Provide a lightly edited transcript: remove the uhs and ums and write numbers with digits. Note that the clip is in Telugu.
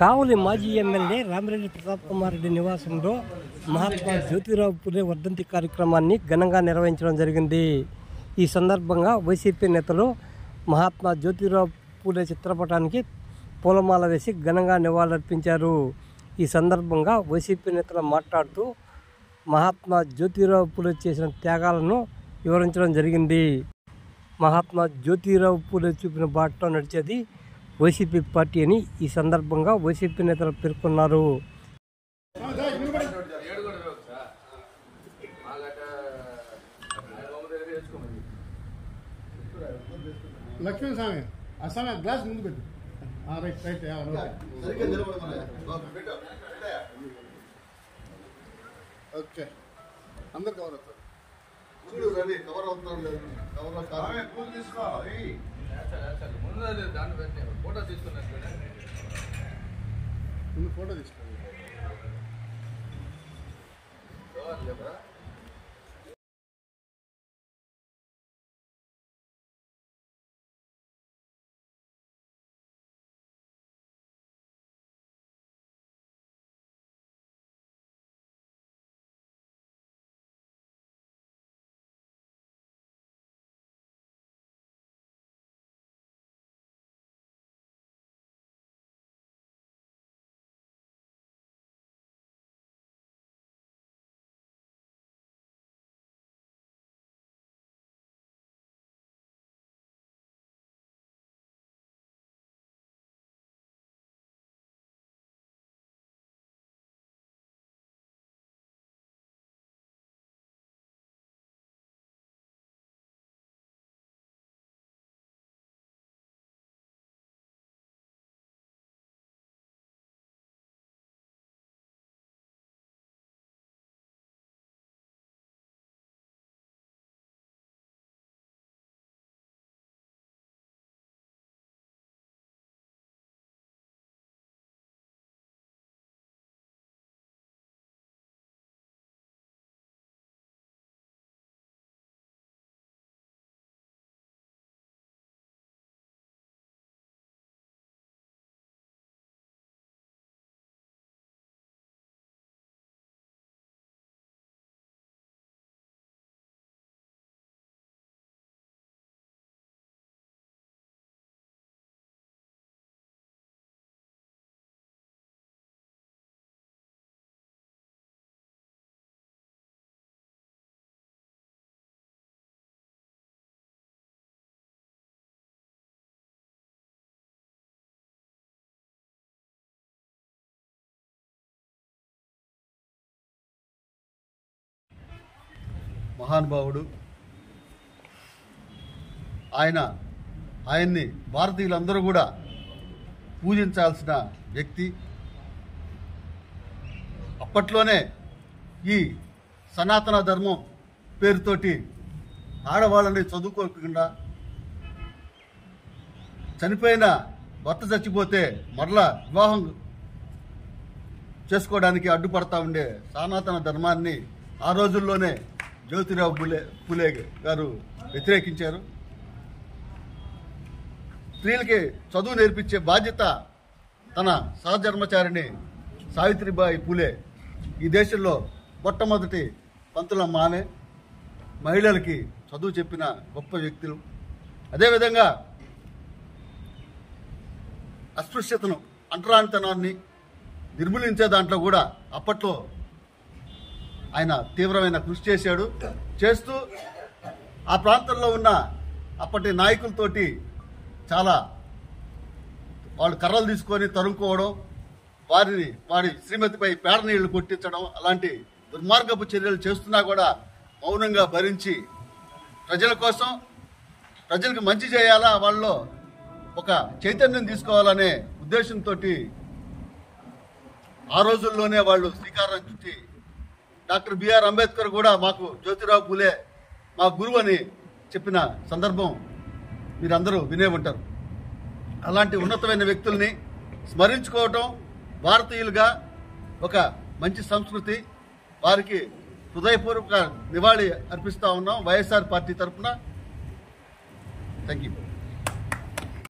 కావలి మాజీ ఎమ్మెల్యే రామిరెడ్డి ప్రతాప్ కుమార్ రెడ్డి నివాసంలో మహాత్మా జ్యోతిరావు పూలే వర్ధంతి కార్యక్రమాన్ని ఘనంగా నిర్వహించడం జరిగింది. ఈ సందర్భంగా వైసీపీ నేతలు మహాత్మా జ్యోతిరావు పూలే చిత్రపటానికి పూలమాల వేసి ఘనంగా నివాళులర్పించారు. ఈ సందర్భంగా వైసీపీ నేతలు మాట్లాడుతూ మహాత్మా జ్యోతిరావు పూలే చేసిన త్యాగాలను వివరించడం జరిగింది. మహాత్మా జ్యోతిరావు పూలే చూపిన బాటలో నడిచేది వైసీపీ పార్టీ అని ఈ సందర్భంగా వైసీపీ నేతలు పేర్కొన్నారు. లక్ష్మణ్ స్వామి అసలు గ్లాస్ ముందు పెట్టు. రైట్ రైట్ ఓకే అందరు కవర్ అవుతారు. చూడు రవి కవర్ అవుతున్నారు. కవర్ తీసుకో ఫోటో తీసుకున్నట్టు ఫోటో తీసుకోండి. మహానుభావుడు ఆయన్ని భారతీయులందరూ కూడా పూజించాల్సిన వ్యక్తి. అప్పట్లోనే ఈ సనాతన ధర్మం పేరుతోటి ఆడవాళ్ళని చదువుకోకుండా చనిపోయిన భర్త చచ్చిపోతే మరలా వివాహం చేసుకోవడానికి అడ్డుపడతా ఉండే సనాతన ధర్మాన్ని ఆ రోజుల్లోనే జ్యోతిరావు పూలే గారు వ్యతిరేకించారు. స్త్రీలకి చదువు నేర్పించే బాధ్యత తన సహధర్మచారిణి సావిత్రిబాయి పూలే ఈ దేశంలో మొట్టమొదటి పంతులమ్మ ఆమె. మహిళలకి చదువు చెప్పిన గొప్ప వ్యక్తులు. అదేవిధంగా అస్పృశ్యతను, అంటరానితనాన్ని నిర్మూలించే దాంట్లో కూడా అప్పట్లో ఆయన తీవ్రమైన కృషి చేస్తూ ఆ ప్రాంతంలో ఉన్న అప్పటి నాయకులతోటి చాలా వాళ్ళు కర్రలు తీసుకొని తరుముకోవడం, వారి శ్రీమతిపై పేడ నీళ్లు కొట్టించడం, అలాంటి దుర్మార్గపు చర్యలు చేస్తున్నా కూడా మౌనంగా భరించి ప్రజల కోసం, ప్రజలకు మంచి చేయాలా, వాళ్ళలో ఒక చైతన్యం తీసుకోవాలనే ఉద్దేశంతో ఆ రోజుల్లోనే వాళ్ళు శ్రీకారం చుట్టి డాక్టర్ బిఆర్ అంబేద్కర్ కూడా మాకు జ్యోతిరావు పూలే మా గురువు అని చెప్పిన సందర్భం మీరందరూ వినే ఉంటారు. అలాంటి ఉన్నతమైన వ్యక్తుల్ని స్మరించుకోవటం భారతీయులుగా ఒక మంచి సంస్కృతి. వారికి హృదయపూర్వక నివాళి అర్పిస్తా ఉన్నాం వైఎస్ఆర్ పార్టీ తరఫున. Thank you.